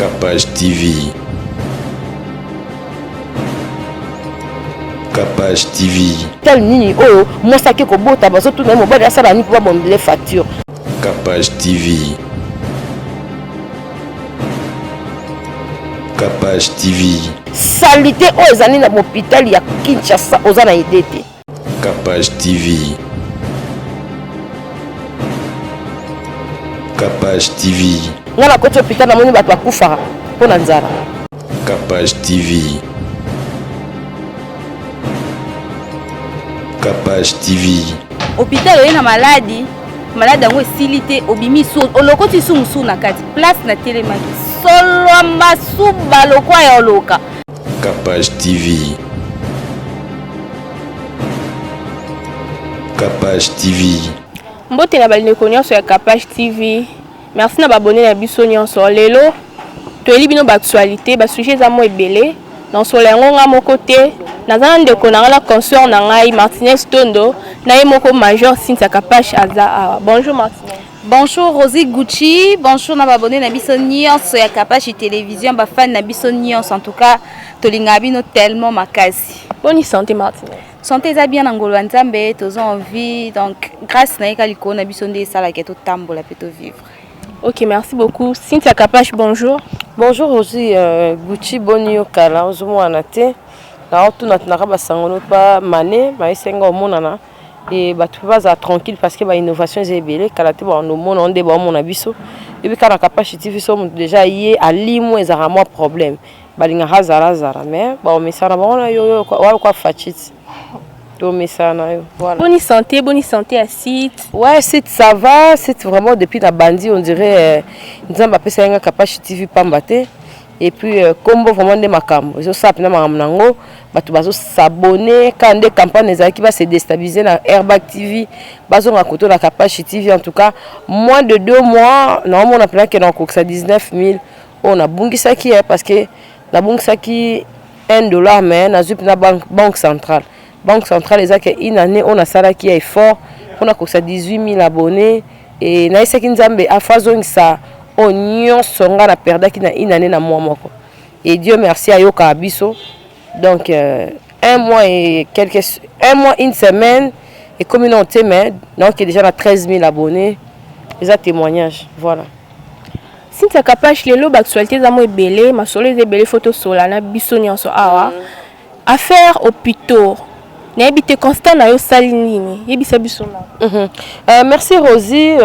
Capage TV. Capage TV. Tel nini oh moi ça qui ko bota baso tout même ba ça ni pour bomber facture. Capage TV. Capage TV. Salité aux ezali na hôpital ya Kinshasa ozana idete. Capage TV. Capage TV. Ngala côté hôpital na moni bato bakufaka pona nzara. Capage TV. Capage TV. Hôpital oye na malade yango esilite obimi su olokoti sungusu na kati place na telemaki solo masu balokwa ya oloka. Capage TV. Capage TV. Mbote na balindeko nyonso ya Capage TV. Merci na babone na biso nyonso lelo. Toyeli bino actualité ba sujet za mo ebele. Dans solengo nga moko te. Nazana ndeko na la consort na ngai Martinez Tondo na ye moko major Cynthia Capage aza. Bonjour Martinez. Bonjour Rosie Gucci, bonjour na babone na biso nyonso ya Capage télévision ba fan na biso nyonso en tout cas tolinga bino tellement makasi. Bonne santé Martinez. Santé eza bien na ngolo nzambe tozo en vie donc grâce na yeka liko na biso nde sala ke to tambola pe to vivre. OK, merci beaucoup. Cynthia Capage, bonjour. Bonjour Rosie Gucci boni okala ozomwana te. Na tout na ba sangono pa mané ba esenga omonana. Et batu baza tranquille parce que ba innovation ezebele kala te ba no mona onde ba mona biso. Et puis kana Capage TV so déjà yé ali mo ezara mo problème. Balinga hazara mais ba omesana ba ona yo kwa fachit. Voilà. Bonne santé à site. Ouais, site ça va, c'est vraiment depuis la bandit on dirait nous avons appelé ça Capage TV pambate et puis combo vraiment de makambo. Je sais pas makambo nango, batu bazo s'abonner quand des campagnes qui va se déstabiliser na Airbag TV, bazo na côté la Capage TV en tout cas, moins de 2 mois, normalement on a plein que dans ça 19 000 on a bungisa qui est parce que la bungisa qui $1 mais na zup na banque centrale. Banque centrale ezaka une année on a sala qui est fort on a kosa 18 000 abonnés et na isaki nzambe afazong ça onyo songa na perda qui na une année na mois moko et Dieu merci ayoka biso donc un mois une semaine et communauté mais donc déjà na 13 000 abonnés les témoignages voilà. Cynthia Capage lelo ba actualité za mo ebele masolo ebele photo solana biso nyonso awa affaire hôpital. N'habite constant na yo salinini yebisa biso na. Merci Rosie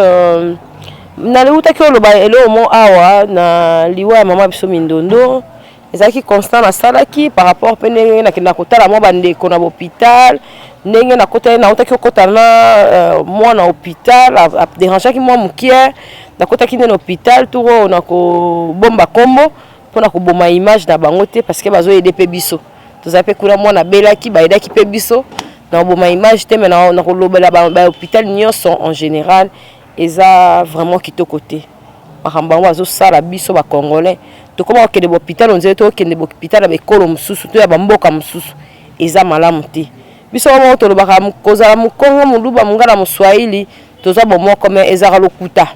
na leuta ki oloba elo mo awa na liwa ya mama biso Mindondo ezaki constant na salaki par rapport pene na kina kotala mo bande ko na hôpital ndenge na kota na utaki kota na moi na hôpital a déranger ki moi mukie na kota ki na hôpital tout na ko bomba kombo pona ko boma image na bango te parce que bazo aider pe biso. Tous appelés kuna mwana belaki baidaki pe biso na boma image te mais na ko lobela ba hôpital nyonso en général eza vraiment kitoko te bakamba wazo sala biso ba congolais to koma okende hôpital on dirait to okende hôpital ba ekolo mususu to ya bamboka mususu eza malamu te biso mo to lobaka kozala mu Kongo muluba mungala mu Swahili toza bomo comme eza lokuta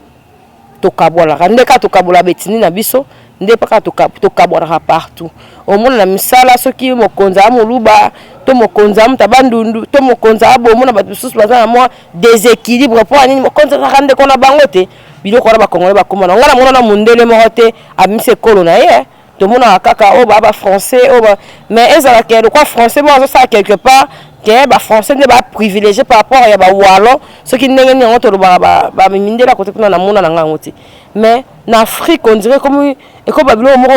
to kabola ndeka to kabola betini na biso nde paka to kabola partout au monde na misala soki mokonza muluba to mokonza mutabandundu to mokonza abo mona batu susu bazana moi déséquilibre pour ani mokonza kande kona bangote biloko na bakongole bakoma ngala mona na mundele mote amise kolona ye to mona kaka o baba français o ba mais ezala ke quoi français moi ça quelque part que ba français ne ba privilégié par rapport à ba walo ce qui ndenge nyango to ba mindela côté kuna na mona na ngangoti mais en Afrique on dirait comme et comme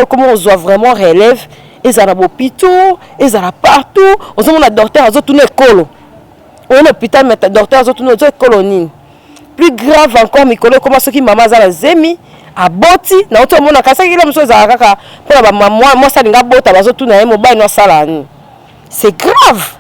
comment on doit vraiment relève ils ont hôpital ils ont partout on se mona docteur azo tourner kolo on hôpital mais docteur azo tourner colonie plus grave encore mikolo comment ce qui maman za la zemi aboti na oto mona kasa kile mso za kaka pour ba moi ça linga bota bazo tourner mobile no sala ni c'est grave.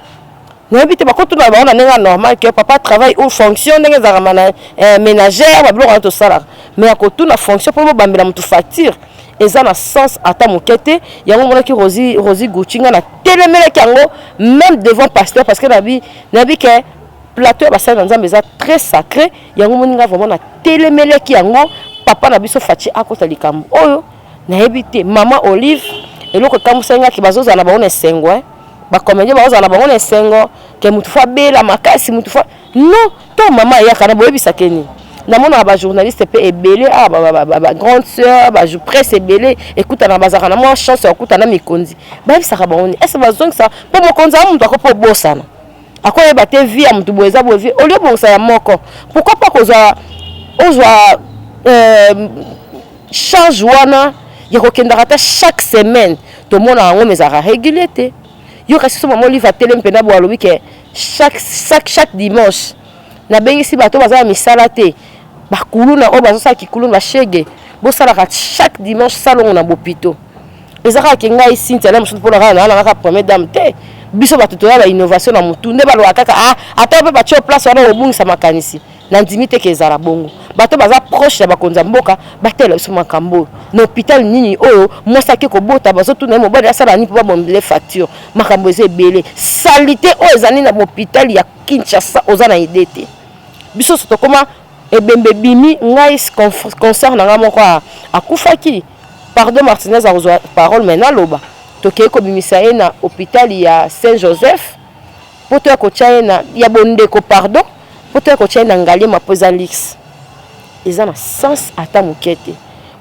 N'habite pas quand on a un normal que papa travaille ou fonctionne dans les ménagères ba bloc to sala mais à côté na fonction pour bambela mutu facture et ça na sens ata mokete ya mona ki Rosie Gucci na telemele kango même devant pasteur parce que nabi que plateau ba ça dans un très sacré ya mona vraiment na telemele ki yango papa na biso fachi akota likambo oyo nayebi te mama Olive eloko kamusenga ki bazoza na bango esengo ba comédien bazoza na bango esengo ke mutu fa bela makasi mutu fa non to mama ya kana boyebisa keni na mona ba journaliste pe ebele ba grande sœur ba jou presse ebele écoute na bazaka na moi chance écoute na mikondi bayebisa ka bango est-ce bazong ça po mokonzi amuntu akopo bosana akoyeba te vie ya mutu boeza bo vie olio bonsa ya moko pourquoi pas kozwa charge wana ya kokendaka ta chaque semaine to mona yango mezaka régulier te yo kasi so mama Olive tele mpenda bo alobi ke chaque dimanche na bengisi bato bazala misala te bakuluna o bazosala kikuluna bashege bosalaka chaque dimanche salongo na bopito ezaka ke ngai Cynthia na mususu mpona kaka na première dame te biso bato toya ba innovation na mutu nde baloba kaka ata pe batio place wana obungisa makanisi na ndimi te ke ezala bongo bato baza proche ya bakonza mboka batela biso makambo na hôpital nini oyo mwasaki kobota bazotuna ye mobali asala nini mpo babombele facture makambo eza ebele salite oyo ezali na hôpital ya Kinshasa oza na ide te biso so tokoma ebembe bimi ngai concert na nga moko akufaki pardon Martinez azwa parole maintenant loba tokeye kobimisa ye na hôpital ya Saint-Joseph po toya kotia ye na ya bondeko pardon po toya kotia ye na Ngaliema po eza lix eza na sens ata moke te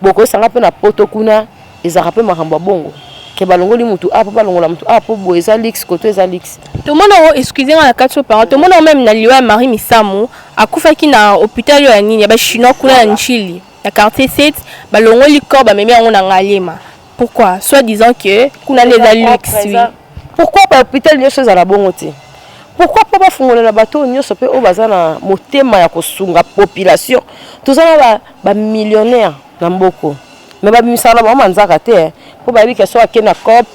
bokoyesanga mpe na poto kuna ezaka mpe makambo ya bongo ke balongoli mutu apo balongola mutu apo bo eza lix koto eza lix tomona o excusez-moi na kati parent tomona même na liwa Marie Misamu akufaki na hôpital ya nini ya ba chinois kuna na Nchili na quartier 7 balongoli corps ba meme yango na Ngaliema pourquoi soit disant que kuna les lix oui pourquoi ba hôpital nyonso ezala bongo te pourquoi pas bafungolela bato nyonso pe o baza na motema ya kosunga population tozana ba millionnaire na mboko mais ba bimisana ba manzaka te po ba bika so akena cop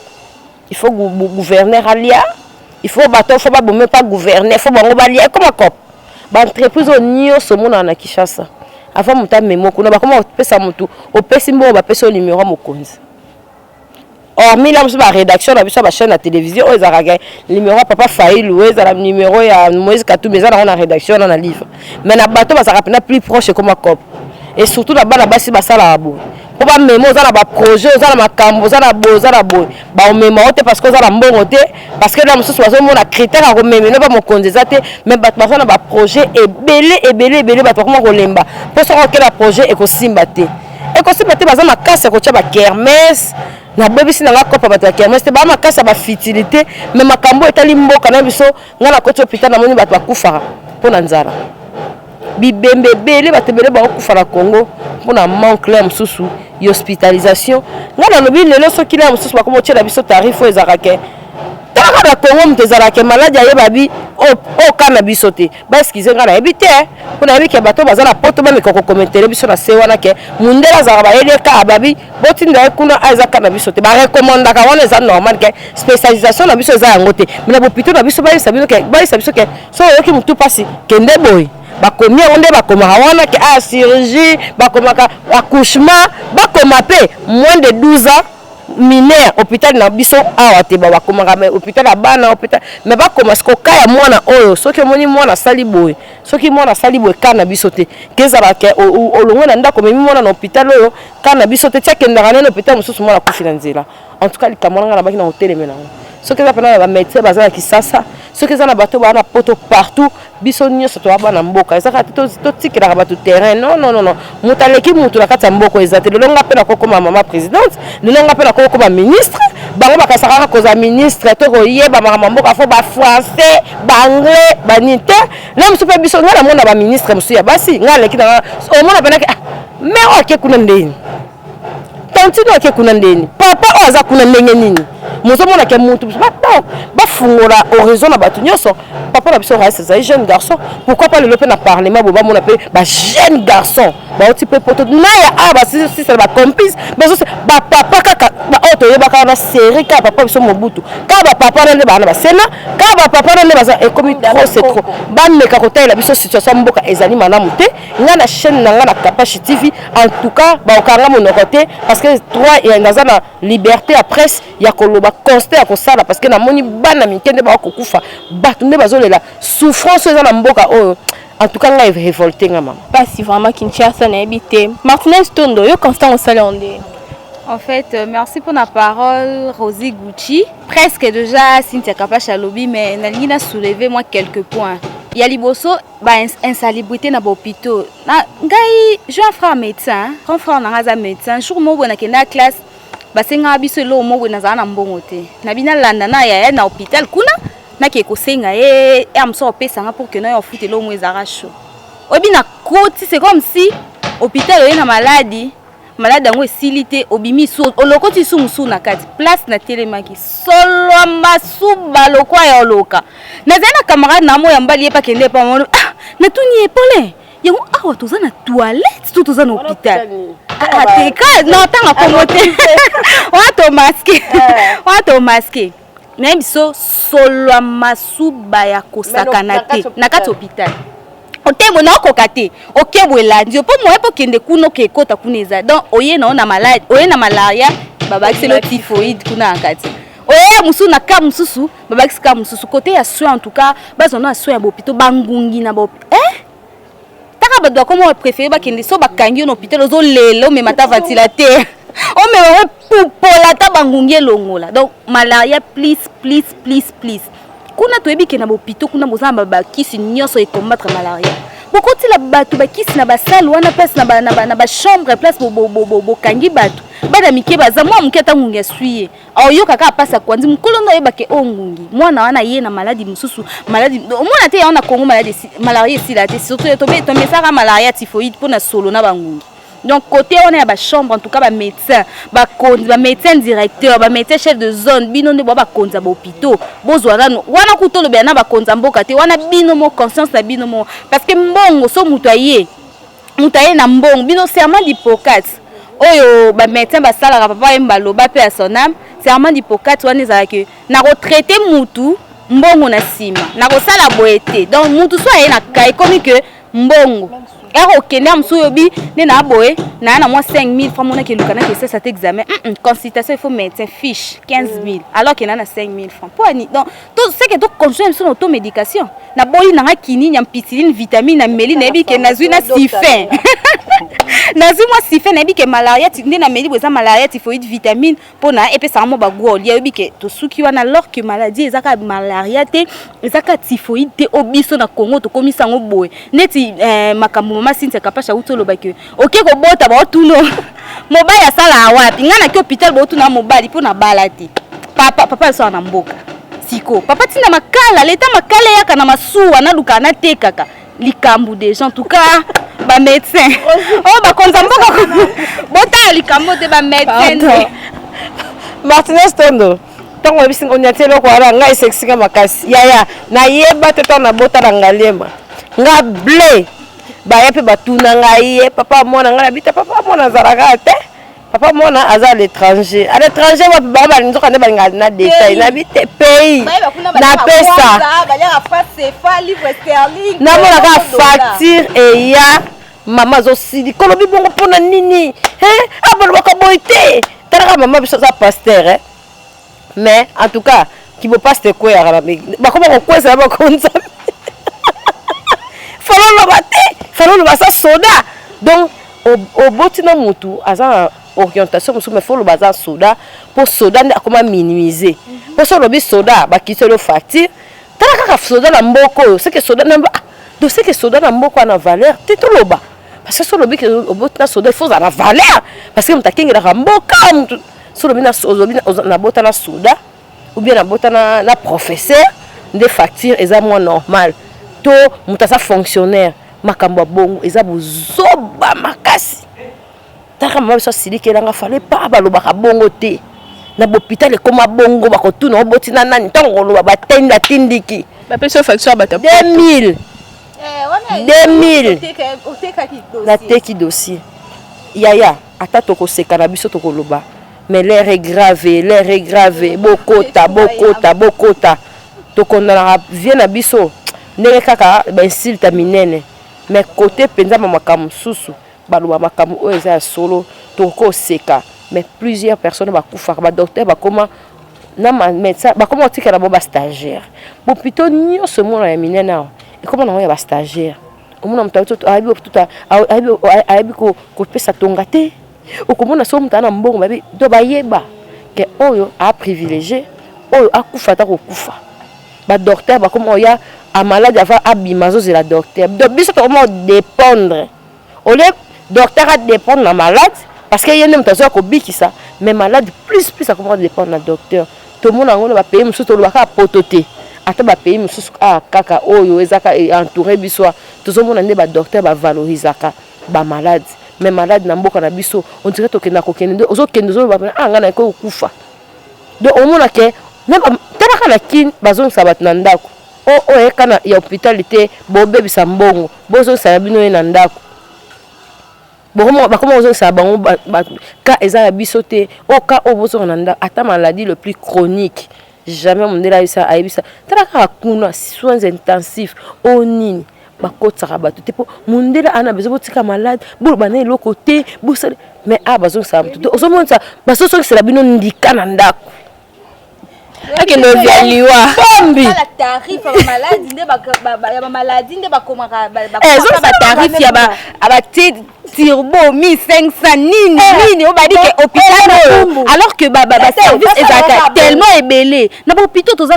il faut gouverneur alia il faut bato faut ba bomé pas gouverneur faut bango balia comme cop ba entreprise nyonso mona na Kinshasa avant muta memo kuna ba comment pesa mutu opesi mbo ba pesa numéro mokonzi hormis là la rédaction na biso ba chaîne na télévision o ezaka numéro papa Faïl ou ezala numéro ya Moïse Katumbi ezala na rédaction na livre mais na bato bazaka pena plus proche comme cop et surtout na bana basi basala abo po ba memo za na ba projet za na makambo za na bo ba o memo te parce que za na mbongo te parce que na mususu bazo mona critère a ko memo na ba mokonzi za te mais bato baza na ba projet ebele bato ko lemba po so ko la projet e ko simba te baza na kasa ko tia ba kermesse na bebisi na nga kopa bato ya kermesse te ba makasa ba fitilité mais makambo etali mboka na biso nga na koti hôpital na moni bato bakufaka mpona nzala bibembe bele bato ebele bakokufa na Congo mpona manque la mosusu ya hospitalisation nga na lobi lelo soki la mosusu bakomi otiela biso tarif oyo ezalaka ke talaka na Congo moto ezalaka maladi ayeba bi oka na biso te baeskize nga nayebi te mpo nayebi ke bato baza na poto bameka kokometele biso na se wana ke mundele azalaka bayeli ka ababi botinda ye kuna eza ka na biso te barekomandaka wana eza normal ke spécialisation na biso eza yango te me na bopito na biso bayebisa biso ke so oyoki motu mpasi kende boye bakomi yango nde bakomaka wana ke chirurgie bakomaka accouchement bakoma mpe moins de 12 ans mineur hôpital na biso awa te bakomaka mais hôpital ya bana hôpital mais bakoma siko ka ya mwana oyo soki omoni mwana asali boye soki mwana asali boye ka na biso te kezala ke olongwe na ndako memi mwana na hôpital oyo ka na biso te tiakendaka nene hôpital mosusu mwana akufi na nzela en tout cas likambo nanga na baki na hotelemela ngo soki eza pena na bamédecin baza na Kisasa soki eza na bato baa na poto partout biso nyonso toya bana mboka ezaka totikelaka bato terrain non moto aleki motu na kati ya mboka eza te lelo nga mpe nakokoma mama présidente lelo nga mpe nakokoma ministre bango bakasaka kaka kozala ministre to koyeba makambo mboka fo bafrançais baanglais banini te na mosu mpe biso nga namona baministre mosusu ya basi nga aleki nanga omona penake mare oyo ake kuna ndeni tantine oyo ake kuna ndeni papa oyo aza kuna ndenge nini mozomona ke mutu bafungola horizon na bato nyonso papa na biso reste ezali jeune garçon pourquoi pas lelo mpe na parlement bo bamona mpe bajeune garçon baoti mpe poto na ya awa basisala bacomplice bapapa kaka oyo toyebaka na série kaka papa biso mobutu kaka bapapa na nde baa na basena kaka bapapa na nde baza ekomi trop c'est trop bameka kotalela biso situation mboka ezali malamu te nga na chaîne na nga na Kapashi TV en tout cas baokanga monoko te parce que droit naza na liberté ya presse ya koloba constat ya kosala parce que namoni bana mike nde bakokufa bato nde bazolela souffrance eza na mboka oyo en tout cas nga révolté nga mama pasi vraiment Kinshasa nayebi te Martinez Tondo yo constant osala onde En fait, merci pour la parole, Rosie Gucci. Presque déjà, Cynthia Kapacha lobby, mais Nalina a soulevé moi quelques points. Il y a liboso, insalubrité dans l'hôpital. Je suis un frère médecin, grand frère un médecin. Je suis un classe. Basenga biso lo mo bwe nazana mbongo te na bina landa na ya na hôpital kuna na ke kosenga amso opesa nga pour que na ofute lo mo ezara chaud obi na koti c'est comme si hôpital oye na malade yango esilité obimi so olokoti su musu na kati place na telemaki solo masuba lokwa ya oloka nazana camarade na mo ya mbali pa kende pa mo na tuni epole yango awa toza na toilette tout toza na hôpital Teka, non, tant à commenter. On a masqué. Même so solo masuba ya kosakanate na kati hôpital. Otemo na kokate. Okebwela ndio po mo epo kende kuno ke kota kuneza. Donc oye na malade, oye na malaria, baba c'est typhoïde kuna akati. Oye musu na ka mususu, baba ka mususu côté ya soin en tout cas, bazona na soin ya hôpital bangungi na bo. Doit comment préférer ba kende so ba kangi no hôpital zo lelo mais mata ventilateur on me poupola ta bangungi longola donc malaria please kuna toyebi ke na hôpital kuna bozamba ba kisi nyoso e combattre malaria bokoti la bato ba kisi na ba salle wana place na ba chambre place bo kangi bato bana mike baza mwa muketa ngungi asuye ayoka ka pasa kwanzi mukolo ndo yeba ke ongungi mwana wana ye na maladie mususu maladie mwana te yana Congo maladie malaria sila te surtout to mesaka malaria typhoïde pona solo na bangungi donc côté on a ba chambre en tout cas ba médecin ba médecin directeur ba médecin chef de zone bino nde ba konza ba hôpital bozwana wana kutolo be na ba konza mboka te wana bino mo conscience na bino mo parce que mbongo so mutaye na mbongo bino serment d'Hippocrate oyo ba médecin ba sala papa mbalo ba pe à son âme serment d'Hippocrate wana ezala que na retraiter mutu mbongo na sima na ko sala boete donc mutu so aye na kai comme que mbongo ero kende amsu yobi ne na boye na moi 5000 francs mona ke lukana ke cet examen consultation il faut médecin fiche 15000 alors que na 5000 francs pour ani donc tout ce que tout consomme sur auto médication na boyi na kini nyam pitiline vitamine na meli na bi ke nazwi na sifen nazwi moi sifen na bi ke malaria ndi na meli boza malaria typhoïde vitamine pona epesa mo bagwo lia bi ke to suki wana alors que maladie ezaka malaria te ezaka typhoïde te obiso na Congo to komisa ngo boye neti makambo mama Cynthia Kapacha utolo bake oke ko bota ba otuno mobali asala wapi ngana ki hôpital ba otuna mobali pona balati papa so na mboka siko papa tina makala leta makala yaka na masuwa na luka na tekaka likambu des gens en tout cas ba médecin ba konza mboka bota likambo te ba médecin Martinez Tondo tongo bisingo nyatelo ko ara ngai sexinga makasi yaya na yeba te tona bota na ngalema nga blé ba yepe batuna ngai papa mona ngala bita papa mona zaraka te papa mona aza à l'étranger wa ba ba nzoka ne balinga na détail na bite pays na pesa na mona ka facture et ya mama zo sidi kolobi bongo pona nini abalo ka boité taraka mama biso za pasteur mais en tout cas qui veut pas se quoi ya ba comment ko kwesa ba konza fallait le basa soda donc au botina mutu aza orientation musu mais faut le basa soda pour soda comment minimiser pour ça le soda ba kito le facture tala ka soda na mboko c'est que soda na donc c'est que soda na mboko na valeur te to loba parce que so le que au botina soda il faut la valeur parce que mutakinga na mboka mutu so le bina na botana soda ou bien na botana na professeur des factures eza moins normal to mutasa fonctionnaire makambo bongo eza bozoba makasi taka mama so silike langa fallait pas baloba bongo te na hôpital koma bongo bakotuna obotina nani tongo lo batenda tindiki ba peso facture bata 2000 la teki dossier yaya ata toko seka na biso toko loba mais l'air est gravé bokota tokondana vient na biso ndenge kaka ba insulte minene mais côté penza makamu susu baloba makamu o eza solo toko seka mais plusieurs personnes ba kufa ba docteur ba comment na médecin ba comment tika na ba stagiaire bo plutôt nyo ce monde ya minene et comment na ya ba stagiaire o mona mtato aibi ko pesa tonga te okomona so mutana mbongo babi do bayeba ke oyo a privilégié oyo akufa ta kokufa ba docteur ba comme oya a malade avant abima zo la docteur donc biso to comment dépendre au lieu docteur a dépendre na malade parce que yene mutazo ko bikisa mais malade plus à comment dépendre na docteur tout le monde ngona ba payer musu to lo ka pototé ata ba payer musu kaka oyo ezaka entouré biso tozomona nde ba docteur ba valorisaka ba malade mais malade na mboka na biso on dirait to kenda ko kende ozo kende zo ba ngana ko kufa donc on mona ke même tala na kin bazon sabat na ndako o ekana ya hôpitalité bobebisa mbongo bozo sa bino na ndako bon ba comment ozo sa bango ka eza biso te o ka o bozo na ndako ata maladie le plus chronique jamais mon ndela isa aibisa tala ka kuna soins intensifs o nini bakotaka bato te po mundela ana bezo botika malade bo bana eloko te bo mais bazon sa bato ozo monta baso so c'est la bino ndika na ndako ake no vialiwa bombi la tarif ya maladie nde ba maladie nde ba komaka ba tarif ya ba turbo 1500 nini on va dire que hôpital alors que ba service ezaka tellement ébélé na ba hôpital toza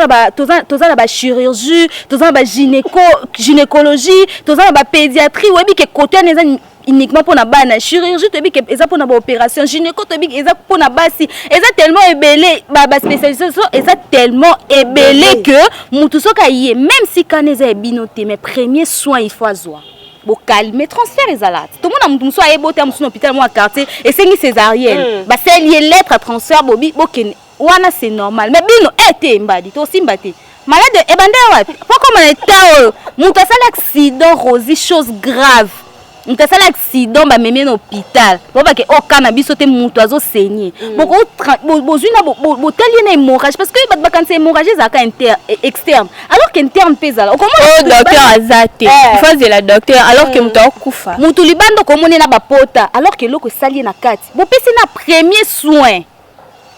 na ba chirurgie toza na ba gynécologie toza na ba pédiatrie webi ke côté neza uniquement pour na bana chirurgie to bi ke eza pour na ba opération gynéco to bi eza pour na basi eza tellement ébélé ba spécialisation eza tellement ébélé que mutu soka yé même si kaneza ebinoté mais premier soin il faut azwa bo calmer transfert les alats tout le monde a mutu so aye boté mutu hôpital mo quartier et c'est césarienne ba c'est lié lettre à transfert bobi bokene wana c'est normal mais bino été mbadi to simbati malade ebande wapi pourquoi on est tao mutu asala accident rosi chose grave mutu asala accident ba meme na hôpital boba ke okana biso te mutu azo saigner boko bozuna botali na hémorragie parce que ba quand c'est hémorragie za ka externe alors qu'interne pesa là comment docteur azate il faut de la docteur alors que mutu akufa mutu libando komone na ba pota alors que loko sali na kati bo pesi na premier soin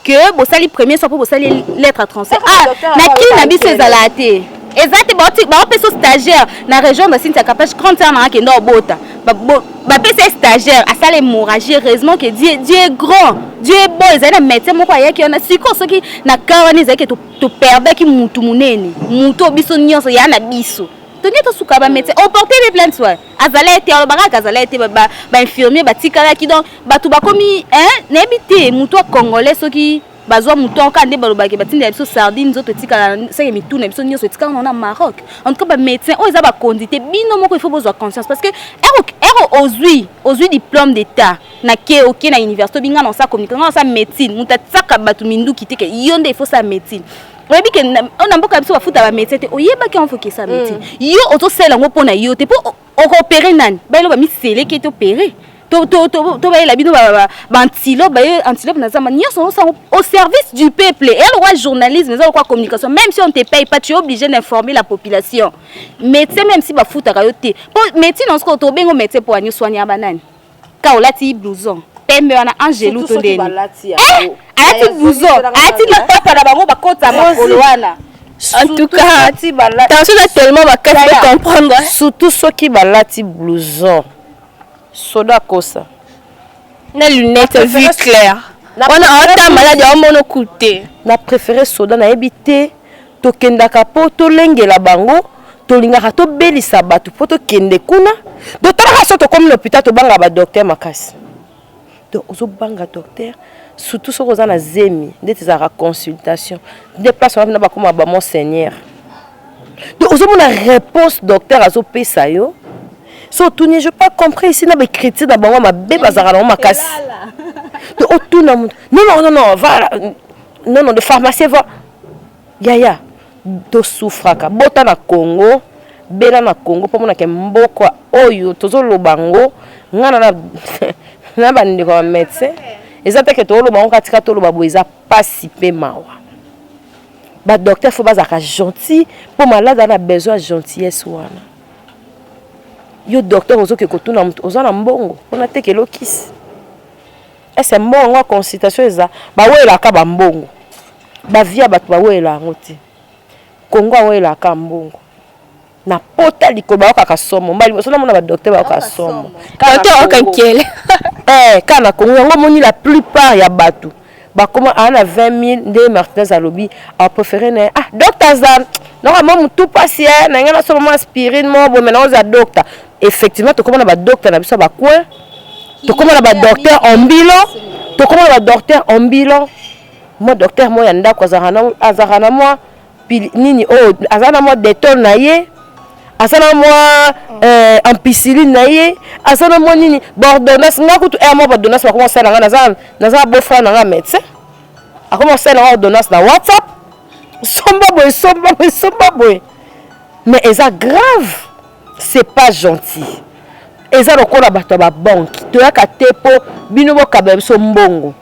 que bo sali premier soin pour bo sali lettre à transfert na ki na biso ezalate exact ba peso stagiaire na région de Sintia Capage 30 ans na kendo bota ba peso stagiaire a sale hémorragie heureusement que Dieu est grand Dieu est bon ils ont médecin moko ayaki na siko soki na kawani zaki to perdre ki mutu munene mutu biso nyonso ya na biso to nyeto suka ba médecin on porter les plaintes soit azala été on baraka azala été ba infirmier ba tikala ki donc batu ba komi nebité mutu congolais soki bazwa muton ka nde balobaki batinda biso sardine zoto tika seke mituna biso nyoso tika na Maroc en tout cas ba médecin o eza ba condité bino moko il faut bozwa conscience parce que ero ozwi diplôme d'état na ke oké na université binga na sa communication na sa médecine mutataka batu minduki te ke yonde il faut sa médecine oyebi ke on amboka biso bafuta ba médecin te oyeba ke on faut que sa médecine yo ozo sela ngo pona yo te po opérer nani ba lo ba mi sele ke to opérer to ba la bino ba antilope na zama nyo sont au service du peuple et le roi journalisme ça quoi communication même si on te paye pas tu es obligé d'informer la population médecin même si ba futa ka yo te po médecin on se to bengo médecin pour anyo soigner banani ka olati blouson pembe wana Angelou to ndeni alati blouson alati le papa na bango ba kota makolo wana en tout cas attention tellement ba casse comprendre surtout ceux qui balati blouson soda kosa na lunette vue claire on a autant malade on mono coûté na préféré soda na ebité to kendaka po to lengela bango to lingaka to belisa batu po to kende kuna do tala so to comme l'hôpital to banga ba docteur makasi to ozo banga docteur surtout so koza na zemi ndete za consultation déplacement na ba comme ba monseigneur do ozo mona réponse docteur azo pesa yo so tout je pas compris ici na ba critique na bango mabe bazaka na makasi to otuna non va non de pharmacie va ya to souffraka bota na Congo bela na Congo po mona ke mboko oyo tozo lobango ngana na bandi ko médecin ezata ke to lobango katika to loba boeza pasi pe mawa ba docteur faut bazaka gentil po malade na besoin gentillesse wana yo docteur ozo ke kotuna mutu ozo na mbongo ona teke lokisi ese mbongo consultation eza ba wela ka ba mbongo ba via batu ba wela ngote Congo wela ka mbongo na pota likolo ba ka somo mbali boso na mona ba docteur ba ka somo docteur ka nkele kana Congo yango moni la plupart ya batu ba comment ana 20 000 de Martinez alobi a préféré na docteur Zan normalement tout patient na ngana seulement aspirine mo bo maintenant za docteur effectivement to comment na ba docteur na biso ba coin to comment na ba docteur en bilan to comment na ba docteur en bilan moi docteur mo ya ndako azarana moi nini azana moi détol na ye azana moi ampicilline na ye azana moi nini bordonnance ngakutu mo bordonnance ba commencer na naza beau-frère na médecin a commencer na ordonnance na WhatsApp somba boy mais eza grave c'est pas gentil eza lokola bato ba banque to yaka tepo bino bokaba biso mbongo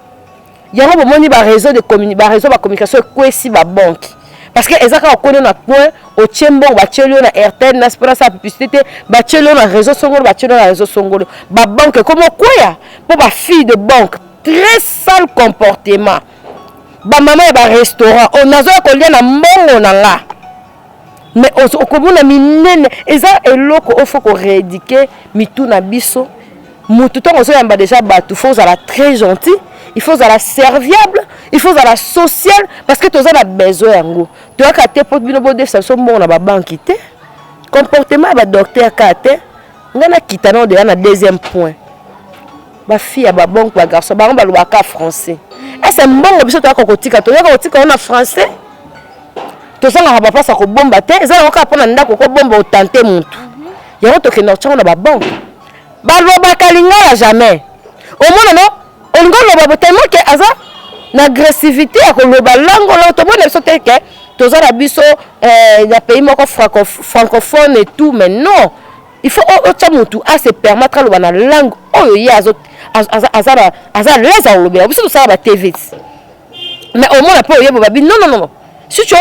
yango bomoni ba réseau de communication kwesi ba banque parce que ezaka okone na point au tchembo ba tchelio na RTL na spora sa publicité ba tchelio na réseau songolo ba tchelio na réseau songolo ba banque comme quoi pour ba fille de banque très sale comportement ba maman et ba restaurant on a zo ko lia na mbongo na nga mais okomona minene eza eloko ofo ko rééduquer mitu na biso mutu to ozo yamba déjà batu faut za la très gentil il faut à la serviable, il faut à la sociale parce que tu as besoin yango. Tu as qu'à te pour bino bode ça son bon na ba banque té. Comportement ba docteur kate. Ngana kitana de na deuxième point. Ba fille ba banque ba garçon ba ba lobaka français. Et c'est bon biso to akotika to yaka otika na français. To sanga ba place ko bomba té, za na ka pona ndako ko bomba otante muntu. Yango to ke na tchana ba banque. Ba lobaka linga jamais. Au moins non on va tellement que aza l'agressivité à koloba lango là to bona so te que toza la biso ya pays moko francophone et tout mais non il faut ochamutu à se permettre loba na langue oyo ya aza l'aise à loba biso ça ba TV mais au moins pas yebo babi non si tu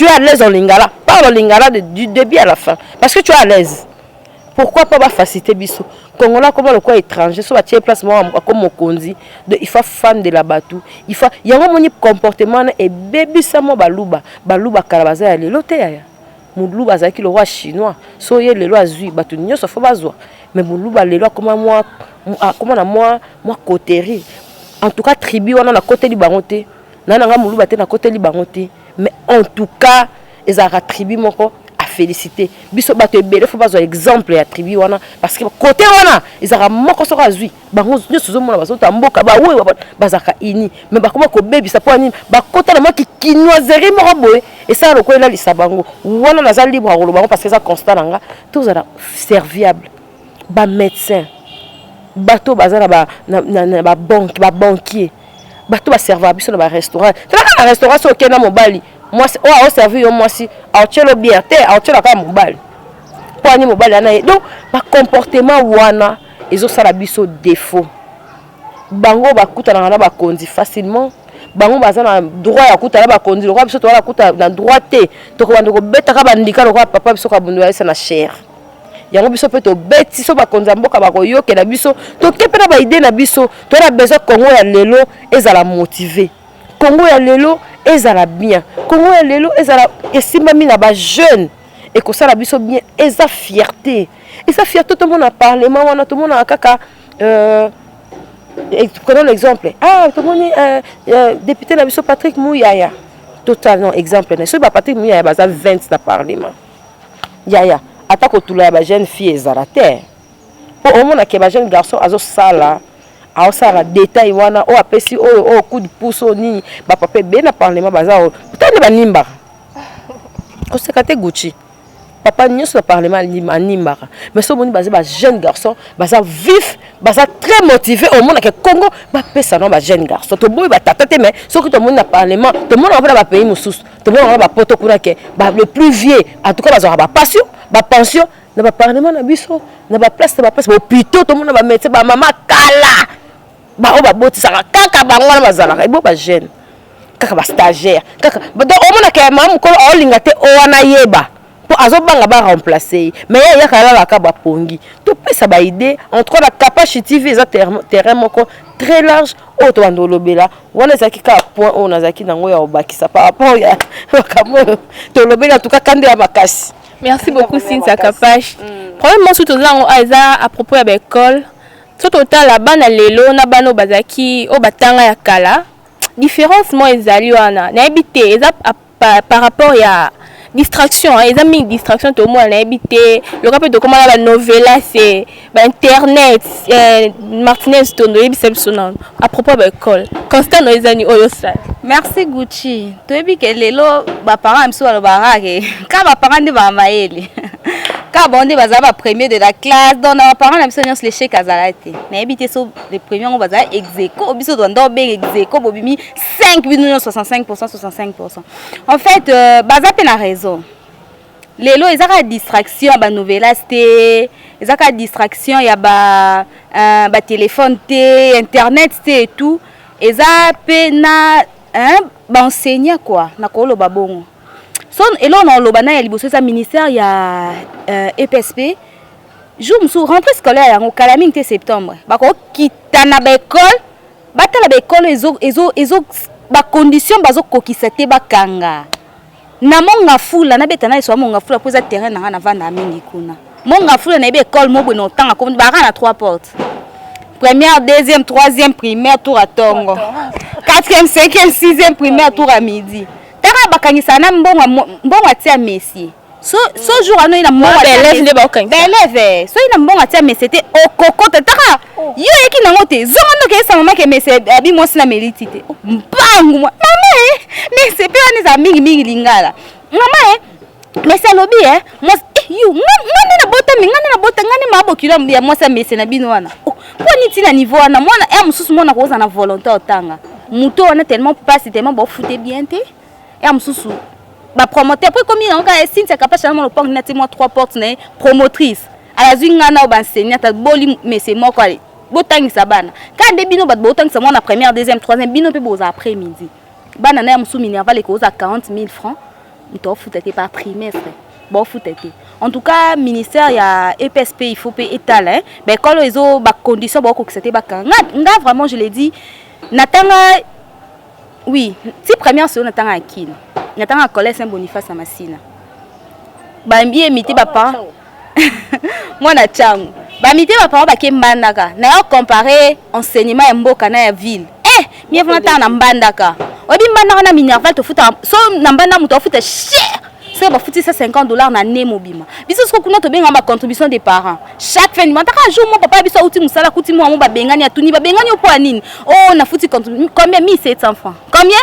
es à l'aise en lingala parle en lingala du début à la fin parce que tu es à l'aise. Pourquoi pas faciliter biso Congolais comme le quoi étranger soit tirer place moi comme mokonzi de il faut fan de la batou il faut yango moni comportement et baby samo baluba kalabaza ya lelo te ya muluba zaki le roi chinois so ye lelo azui batu nyoso faut bazwa mais muluba lelo comment na moi coterie en tout cas tribu wana na côté li bangote na nga muluba te na côté li bangote mais en tout cas ezaka tribu moko féliciter biso bato ebele faut pas exemple ya tribu wana parce que côté wana ezaka moko soko azui bango nyoso zo mona baso tamboka ba we bazaka ini mais ba comment ko baby ça pour nini ba côté na maki kinoiserie moko boye et ça loko ela lisabango wana naza libre à rolobango parce que ça constant nga tous ala serviable ba médecin bato bazala ba banque ba banquier bato ba serveur biso na ba restaurant na restaurant so kena mobali moi au servir moi si au tchelo bien te au tchelo ka mobali poani mobali ana donc ba comportement wana ezo sala biso défaut bango ba kutana na ba kondi facilement bango bazana droit ya kutana ba kondi lokwa biso to wala kuta na droit te to ko bandoko beta ka bandika lokwa papa biso ka bundu ya na cher yango biso pe to beti so ba konza mboka ba koyoke na biso to kepena ba idée na biso to na besoin Congo ya lelo ezala motivé Congo ya lelo ezala bien Congo ya lelo ezala esimami na ba jeune et que ça la biso bien eza fierté tout le monde a parlement wana tout le monde a kaka prenons l'exemple tout le monde député na biso Patrick Mouyaya totalement exemple na so ba Patrick Mouyaya baza 20 na parlement yaya atako tula ba jeune fille ezala terre pour au monde ke ba jeune garçon azo sala a osala détail wana o apesi o coup de pouce ni ba papa be na parlement baza o tani ba nimba o sekate Gucci papa nyos na parlement nimba mais so moni baza ba jeune garçon baza vif baza très motivé au monde ke Congo ba pesa no ba jeune garçon to boy ba tata te mais so que to moni na parlement to moni na ba pays mususu to moni na ba poto kuna ke ba le plus vieux en tout cas baza ba passion ba pension na ba parlement na biso na ba place ba hôpital to moni na ba médecin ba mama kala ba o ba botisaka kaka bango na bazalaka ebo ba jeune kaka ba stagiaire kaka donc o mona ke mamu ko o linga te o wana yeba po azobanga ba remplacer mais ya kala la ka ba pongi to pesa ba idée entre la capacité TV eza terrain moko très large auto bandolobela wana zaki ka point on azaki nango ya obakisa par rapport ya kamo to lobela tout cas kande ya makasi. Merci beaucoup Cynthia Kapash. Probablement surtout là à propos de l'école. Tout total la bana lelo na bano bazaki o batanga ya kala. Différence moi ezali wana. Na habité par rapport ya distraction, ils ont mis distraction tout le monde na habité. Le rappel de comment la novella c'est internet Martinez tondo ebisem sonan à propos de l'école. Constant no ezani oyo sa. Merci Gucci. Tu ebi ke lelo ba parents mso ba barake. Ka ba parents de ba maeli. Ka bonde baza ba premier de la classe. Donc ba parents mso nyos l'échec azalate. Na ebité so les premiers on baza execo biso do ndo be execo bobimi 5 millions 65%. En fait baza pe na raison. Lelo ezaka distraction ba novela c'était ezaka distraction ya ba téléphone té internet té et tout. Eza pe na ba enseigner quoi na kolo babongo son elo na loba na ya liboso sa ministère ya EPSP jour musu rentrée scolaire ya kala mingi septembre bako kitana ba école batala ba école ezo ba condition bazo kokisa te bakanga na monga fula na betana so monga fula poza terrain na vanda mingi kuna monga fula na be école mo bwe no tanga ko ba na 3 portes. Première, deuxième, troisième primaire, tour à Tongo. Quatrième, cinquième, sixième primaire, tour à midi. Tara bakangisa na mbonga tia Messi. So jour ano ina mbonga élève ne bakangisa. Élève. So ina mbonga tia Messi te okoko tara. Yo eki nango te. Zongo ke sa mama ke Messi abi mosi na meliti te. Mpangu mama mais c'est pas les amis mingi lingala. Mama mais c'est lobby moi you ngani na bota ngani mabokilo ya mwasa Messi na bino wana. Poni tina niveau wana mwana mususu mwana ko za na volonté otanga. Muto wana tellement pas tellement bon fouté bien te. Mususu ba promoteur après comme il on ka Cynthia Kapash na mo pong na moi 3 portes na promotrice. Ala zwinga na ba enseignante boli Messi moko ali. Botangisa bana. Ka de bino ba botangisa mwana première, deuxième, troisième bino pe boza après-midi. Bana na mususu minerval ko za 40 000 francs. Muto fouté par trimestre. Bon fouté. En tout cas, ministère il y a EPSP il faut payer étal ben quand les autres ba conditions ba ko c'était ba nga vraiment je l'ai dit natanga oui si première sur natanga akine natanga collège Saint Boniface à Massina ba mbi emité ba pa moi na changu ba mité ba pa ba ke mbandaka na yo comparer enseignement ya mboka na ya ville mi vona na mbandaka obi mbandaka na minerval to futa so na mbanda muto futa cher. C'est ba futi $50 na nemo bima. Biso siko kuna to benga ma contribution des parents. Chaque fin du mois taka jour mon papa biso uti musala kuti mo ba bengani atuni ba bengani opo anini. Oh na futi contribution combien 1700 francs. Combien?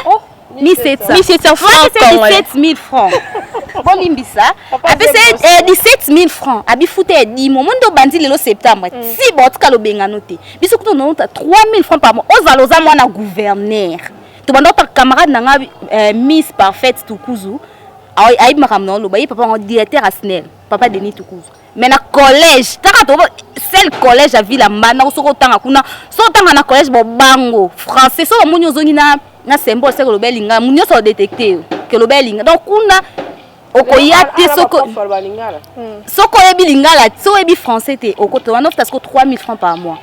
1700 francs. C'est 17 000 francs. Bon limbisa. Après c'est 17 000 francs. Abi futi e di mo ndo bandi lelo septembre. Si bon tika lo benga noté. Biso kuto no 3 000 francs par mois. Ozaloza mwana gouverneur. To bando ta camarade nanga Miss Parfaite Tukuzu. Aïe makamno lo bayi papa directeur asnel papa Denis Tukuzu mais na collège taka to seul collège à ville mbana soko tanga kuna so tanga na collège bo bango français so munyo zongi na symbole c'est que lo belinga munyo so détecter que lo belinga donc kuna okoya te soko ebi lingala so ebi français te okoto wana ofta 3 000 francs par mois.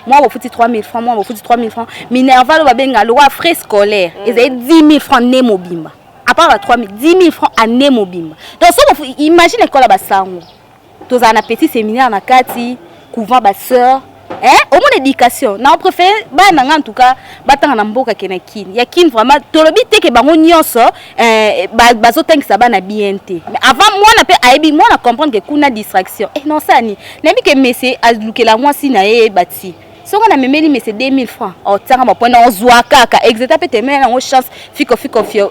Moi, je fais 3 000 francs, moi, je fais 3 000 francs. Minerval, je vais avoir frais scolaires. Ils ont 10 000 francs Nemo Bimba. À part 3 000, 10 000 francs à Nemo Bimba. Donc, imagine l'école à Sango. Tu as un petit séminaire na Kati, couvent ba sœur. Au moins l'éducation. Na on préfère en tout cas batanga na mboka kenakin. Yakin vraiment tolobi te ke bango nyonso bazotanga ça bana bien te. Mais avant moi na pe aibi moi na comprendre que kuna distraction. Non ça ni. Na bi ke messe azlukela moi si na e bati. Si on a même mis 2000 francs, on tient à point on zoa kaka, exactement peut-être mais on chance fiko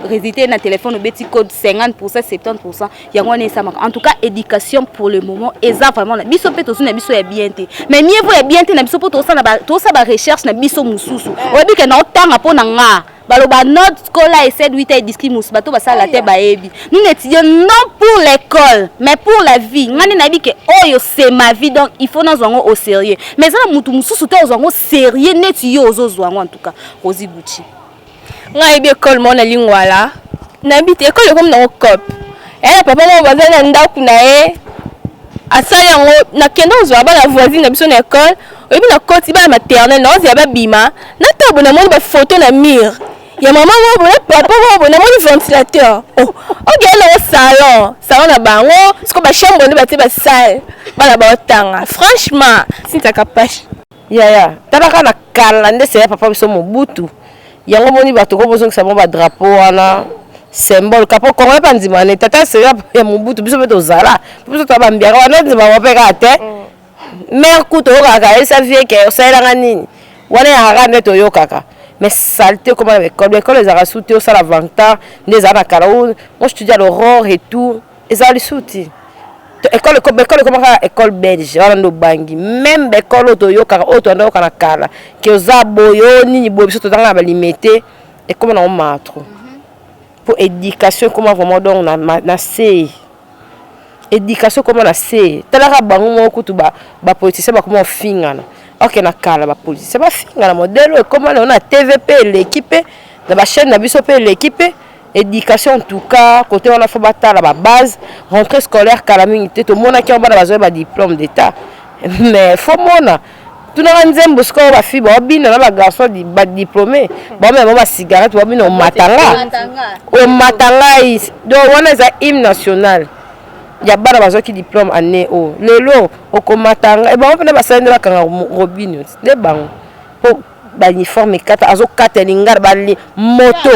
résider dans téléphone au petit code 50% 70%, il y a on ça en tout cas éducation pour le moment est vraiment la biso peut aussi na biso est bien té. Mais mieux vous est bien té na biso pour tout ça ba recherche na biso mususu. On dit que na tanga po na nga baloba notre scolaire essaie de 8 discrimus bato basa la te baebi. Nous n'étudions non pour l'école mais pour la vie. Ngani na bi que oh c'est ma vie donc il faut nous zongo au sérieux. Mais ça mutu mususu te zongo sérieux net yo ozo en tout cas Rosi Gucci. Nga ebi école mon na lingwala. Na bi école comme na cop. na papa mo baza na ndako na ye asali yango nakende kozwa bana voisine na biso na école oyebi na koti bana maternelle na ozela babima natabo namoni bafoto na mire ya mama mobo na papa mobo namoni ventilateur ogeye nango salon na bango siko bachambre nde batie basale bana baotanga franchement sintaka pashe yaya talaka na kala nde seya papa biso mobutu yango moni bato ko bozongisa mo badrapeau wana symbole kapo kongo pa ndima ne tata seya ya mobutu biso beto zala biso to bambiaka wana ndima wapeka te mère kuto kaka esa vie ke osaelanga nini wana ya haka nde to yokaka mais saleté comment l'école les a sauté au sala vanta des ana kala moi je étudie à l'aurore et tout les a sauté école comment école belge wana ndo bangi même école otoyo kaka otondo kana kala ke oza boyo nini boyo biso totanga ba limité et comment on matro pour éducation comment vraiment donc na c'est éducation comment na c'est talaka bango moko tu ba politicien ba comment fingana ok na kala ba politicien ba fingana modèle comment on a TVP l'équipe na ba chaîne na biso pe l'équipe éducation en tout cas côté on a fait battre la base rentrée scolaire calamité tout le monde qui a besoin de diplôme d'état mais faut mona tout le monde aime score ba fille ba bina na ba garçon diplômé ba même ba cigarette ba bina au matanga donc on a un hymne national ya bana bazo ki diplôme année o lelo au matanga et ba on ba sala kanga robino de bango pour ba uniforme kata azo katelinga bali moto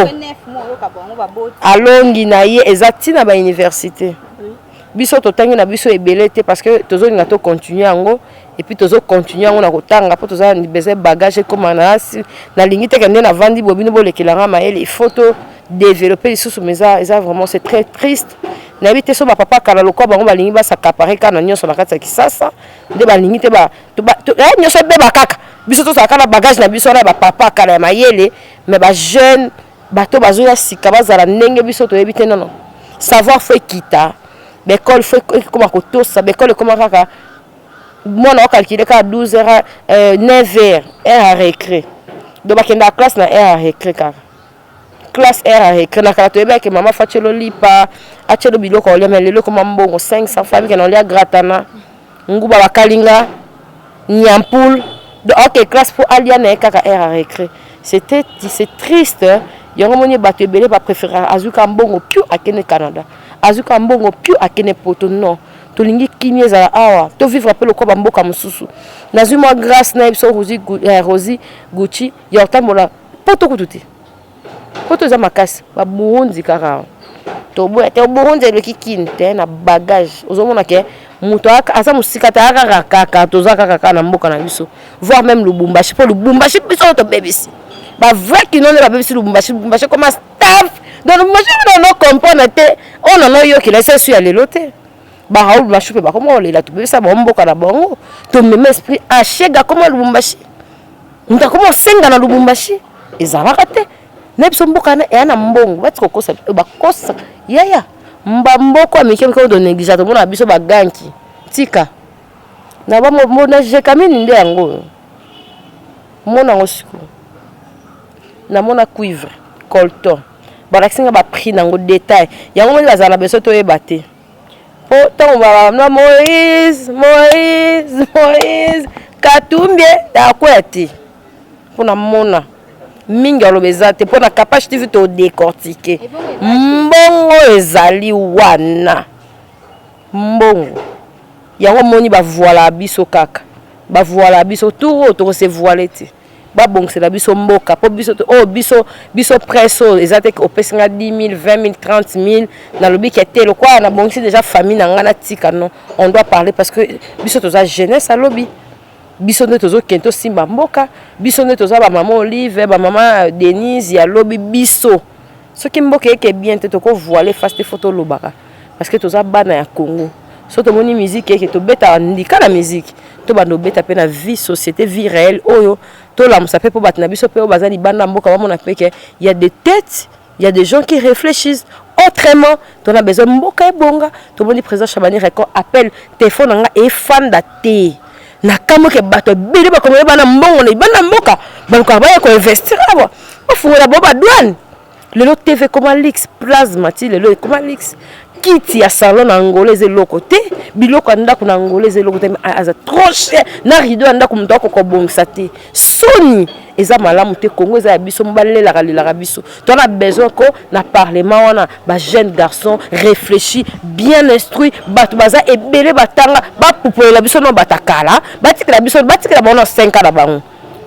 alongi na ye ezati na ba université biso totangi na biso ebelete parce que tozo linga to continuer yango et puis tozo continuer yango na kotanga po toza ni besoin bagage comme na lingi te kende na vandi bobino bolekelanga maele il faut to développer les sous mais ça vraiment c'est très triste na bité so ba papa kala lokwa bango balingi ba s'accaparer kana nyonso na kati ya kisasa nde balingi te ba nyonso be ba kaka biso to saka na bagage na biso na ba papa kala ya mayele mais ba jeune bato bazoya sika bazala ndenge biso to yebite non savoir faut quitter l'école faut comment kotosa l'école comment kaka moi on calculer ka 12h 9h heure à récré donc bakenda classe na heure à récré kaka classe heure à récré na kala to yeba ke mama fachelo lipa achelo biloko olia mais lelo comme mbongo 500 famille que on lia gratana nguba bakalinga nyampoul donc ok classe pour alia na kaka heure à récré c'est triste yango moni bato ebele ba préférer azuka mbongo piu akene Canada azuka mbongo piu akene poto non tolingi kimie za awa to vivre pe lokoba mboka mususu nazui moi grâce na biso Rosie Gucci ya otambola poto kututi poto za makasi ba Burundi kaka to boya te Burundi le kikine te na bagage ozomona ke muto asa musika ta kaka to za kaka na mboka na biso voir même Lubumbashi po Lubumbashi biso to bebisi ba vrai qui non la bebisi Lubumbashi comme staff donc moi je ne comprends te on en a yo qui laisse sur les lotés ba Raoul ba choupe ba comment on les la tout ça ba mboka na bongo to même esprit a chega comment Lubumbashi nta comment senga na Lubumbashi ezalaka te na biso mboka na ya na mbongo ba tsoko kosa ba kosa yaya mbamboko amikem ko do négligeant to mona biso ba ganki tika na ba mo na je kamini nde yango mona ngosiku na mona cuivre colton balaxinga ba prix nango détail yango moni bazala beso to ebate po tango ba na Moïse Katumbi ta kweti pona mona mingi alobeza te pona capacité to décortiquer mbongo ezali wana mbongo yango moni ba voilà biso kaka ba voilà biso tout to se voiler te ba bongsela biso mboka po biso biso presso ezate ko pesinga 10 000 20 000 30 000 na lobi ki était le quoi na bongsi déjà famille na ngana tika non on doit parler parce que biso toza jeunesse à lobi biso ne tozo kento simba mboka biso ne toza ba maman Olive ba maman Denise ya lobi biso ce qui mboka eke bien te to ko voiler face photo lobaka parce que toza bana ya Congo soto moni musique eke to beta ndika la musique to bando beta pe na vie société vie réelle oyo to la musa pe po batna biso pe o bazali banda mboka ba mona pe ke il y a des têtes il y a des gens qui réfléchissent autrement to na besoin mboka e bonga to boni président Chabani record appelle téléphone nga e fanda te na kamo ke bato bili ba komo bana mbongo na bana mboka ba ko ba ko investir abo ba fuura bo ba douane lelo TV comment lix plasma ti lelo comment lix kiti ya salon na angolaise le côté biloko anda ko na angolaise le côté aza trop cher na rideau anda ko mutoko ko bongisa te soni eza malamu te Congo eza ya biso mbalela kalila biso to na besoin ko na parlement wana ba jeune garçon réfléchi bien instruit batu baza ebele batanga ba poupolela biso no batakala batikela biso batikela bona 5 ans na bango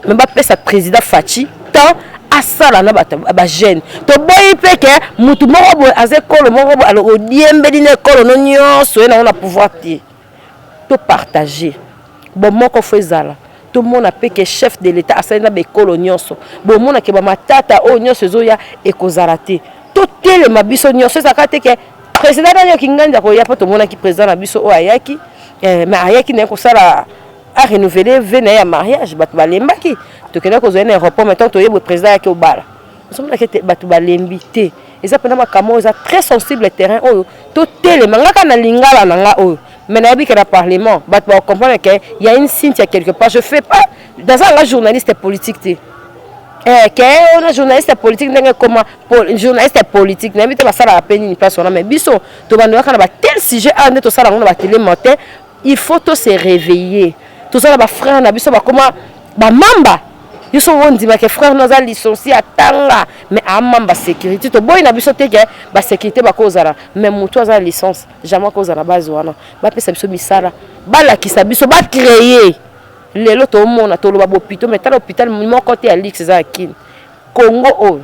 mais ba pesa président Fachi tant asala na ba jeune to boyi peke mutu moko bo azekolo moko bo alo odiembeli na ekolo no nyonso ena ona pouvoir te to partager bon moko fezala tout le monde a peke chef de l'état asala na bekolo nyonso bon mona ke ba matata o nyonso zoya ekozarate to tele mabiso nyonso zakate ke président na kinganja ko ya poto mona ki président na biso o ayaki mais ayaki na ko sala a renouveler vena ya mariage batu balembaki to kena ko zoena aéroport maintenant to yebo président yaki obala nsomona ke batu balembi te eza pena makamo eza très sensible terrain oyo to tele mangaka na lingala na nga oyo mais na yebika na parlement batu ba comprendre que il y a une cinte quelque part je fais pas dans un journaliste politique te que on a journaliste politique ndenge comment journaliste politique na bité ba sala la peine ni place on a mais biso to bandoka na ba tel sujet ande to sala ngona ba télé matin il faut to se réveiller tout ça là ba frère na biso ba comment ba mamba biso on dit que frère nous a licencié atanga mais a mamba sécurité to boy na biso te que ba sécurité ba kozala mais mutu za licence jamais kozala base wana ba pesa biso misala ba la ki sa biso ba créer lelo to mona to lo ba hôpital mais l'hôpital mon côté à l'X za kin Congo o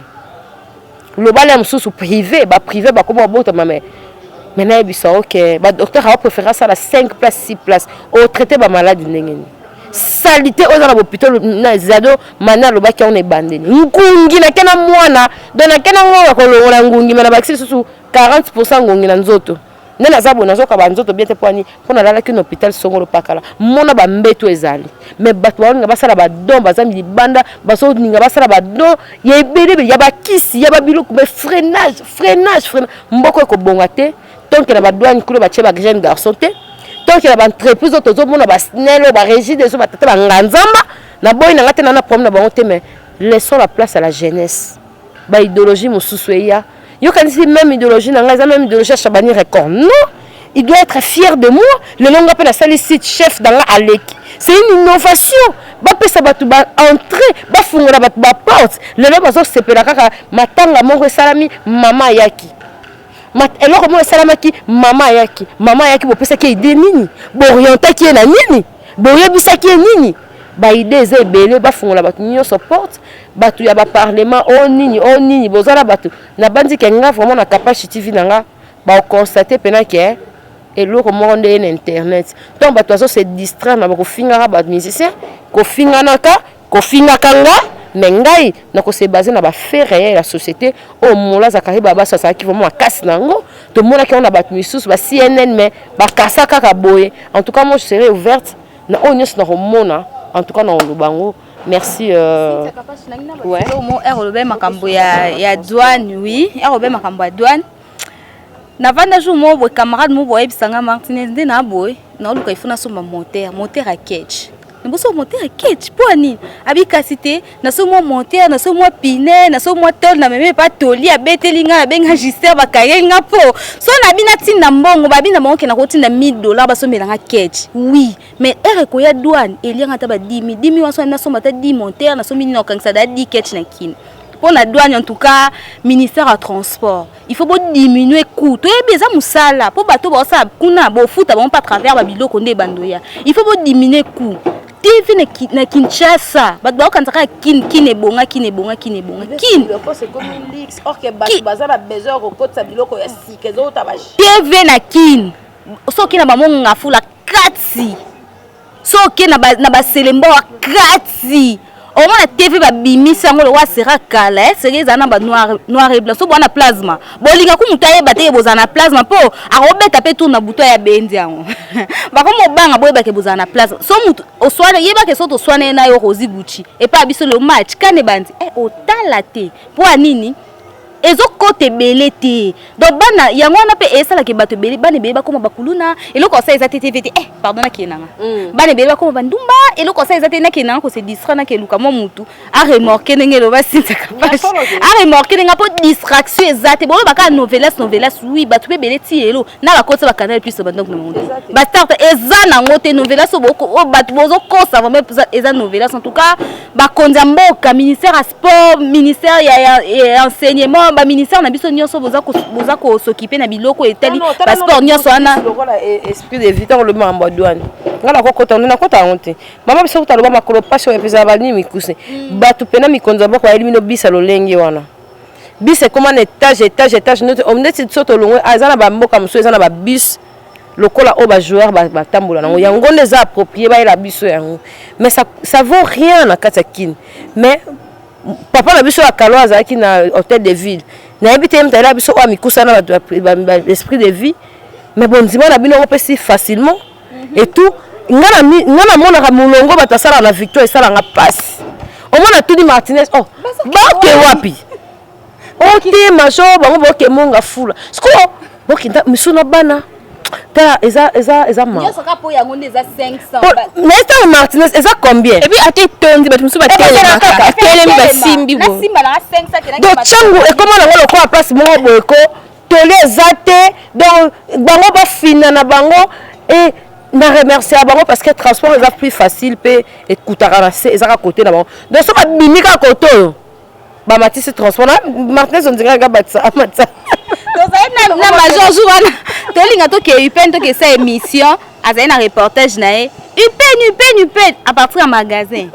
le balem sous privé ba comment bota mais na biso OK ba docteur a préféré ça la 5 places 6 places au traiter ba malade ndengeni salité aux hôpital na zado mana lo baki on est bandeni ngungi na kena mwana dona kena ngwa ko lo ngungi mana bakisi susu 40% ngungi na nzoto nena zabo na zoka ba nzoto bien te poani pona la ki hôpital songolo pakala mona ba mbeto ezali mais bato nga basala ba don bazami libanda baso ninga basala ba don ya ebele ya bakisi ya babilo ko freinage mboko ko bonga te donc na ba douane kulo ba cheba jeune garçon te donc la entreprise auto mona ba snelo ba régie des ba tata ba nganzamba na boy na ngate na problème na bango te mais laissons la place à la jeunesse ba idéologie mususueya yo kanisi même idéologie na ngaza même idéologie Chabani record non il doit être fier de moi le long appelle la salle site chef dans la aleki c'est une innovation ba pesa batu ba entrer ba fungola batu ba porte le long bazo sepela kaka matanga moko salami mama yaki eloko mo esalamaki mama yaki bopesa ki ide nini borientaki na nini boyebisaki nini ba ide eza ebele bafungola batu nyonso porte batu ya ba parlement o nini bozala batu na bandi ke nga vraiment na capacité TV nanga ba constater pena ke eloko moko nde na internet donc batu azo se distraire na ko fingaka ba musicien ko finganaka ko fingakanga mais ngai na ko se baser na ba fait réel la société o mola zakari baba ça qui vraiment casse nango to mona ki on a bat misusu ba CNN mais ba kasaka ka boye en tout cas moi je serai ouverte na onyos na romona en tout cas na lubango merci ouais mo ROB makambo ya douane oui ROB makambo ya douane na vanda jour mo bo camarade mo boye bisanga Martinez de na boye na luka ifuna so moteur à catch mboso monter à catch pour ni abika cité na so mo monter na so mo pine na so mo tol na meme pas toli abetelinga benga gister bakayenga po so na bina tinda mbongo babina monke na kotinda $1000 baso melanga catch oui mais ereko ya douane elianga ta ba 10 waso na so mata 10 monter na so mini na kangsa da 10 catch na kin pour la douane en tout cas ministère à transport il faut diminuer coût to ebeza musala po bato ba sa kuna bo futa bon pas travers ba biloko nde bandoya il faut diminuer coût TV na Kinshasa bato ba kanzaka kin ebonga kin c'est comme une lix or que bato bazala besoin kokotsa biloko ya sikezo tabaji TV na kin soki na bamonga fula kati soki na ba selembo kati au moins la TV ba bimisa ngolo wa sera kala c'est ezana ba noir et blanc so bona plasma bolinga ku mutaye bateye bozana plasma po arobeta pe tourna buto ya bendi yango ba ko mobanga boye ba ke bozana plasma so mutu oswana yeba ke so to swana na yo rozi buchi et pas biso le match kane bandi o talate po anini ezokote ebele te donc bana yango wana mpe esalaka bato ebele bana ebele bakoma bakuluna eloko asa eza te te pardon nakenanga bana ebele bakoma bandumba eloko asa eza te nakenanga kose distra nakeluka mwa mutu aremorke ndenge eloba Cynthia Capache aremorke ndenge mpo distraction eza te bolobaka novelas oui bato mpe ebele ti elo na bakoti bakanal plus bandonk na monde bastarte eza nango te novelas bato bozokosa vraiment eza novelas en tout cas bakonzi ya mboka ministère ya sport ministère ya enseignement ba ministère na biso nyonso boza ko s'occuper na biloko etali ba sport nyonso wana esprit de vie le mambo douane ngala ko kota na kota honte mama biso kutaloba makolo passion ya pesa bani mikuse batu pena mikonza bako ya elimino bisa lolenge wana bisa comme un étage notre omneti soto longwe azana ba mboka muso ezana ba bus lokola o ba joueur ba tambola nango yango les approprié ba la biso yango mais ça vaut rien na katakine mais papa na biso akalo azaki na hôtel de ville na habité mtala biso o mikusa na l'esprit de vie mais bon ndima na bino on si facilement et tout ngana mona ka mulongo batasala na victoire esala nga passe au moins tout di Martinez oh baké wapi ote major bango boke monga fula sko bokinda misuna bana ta eza ma nyonso ka po yango ndeza 500 mais ta Martinez eza combien et puis ate tondi batu musu batelemaka telemi basimbi bo nasimba na 500 donc changu et comment nango lokwa place moko boyeko tole ezate donc bango bafina na bango et na remercier bango parce que transport eza plus facile pe ekutaka na se eza ka côté na bango donc so ba bimika côté ba matisi transport na Martinez on dirait ga batsa amatsa na major jour wana tolinga to ke upen to ke sa émission azali na reportage na e upen à partir ya magasin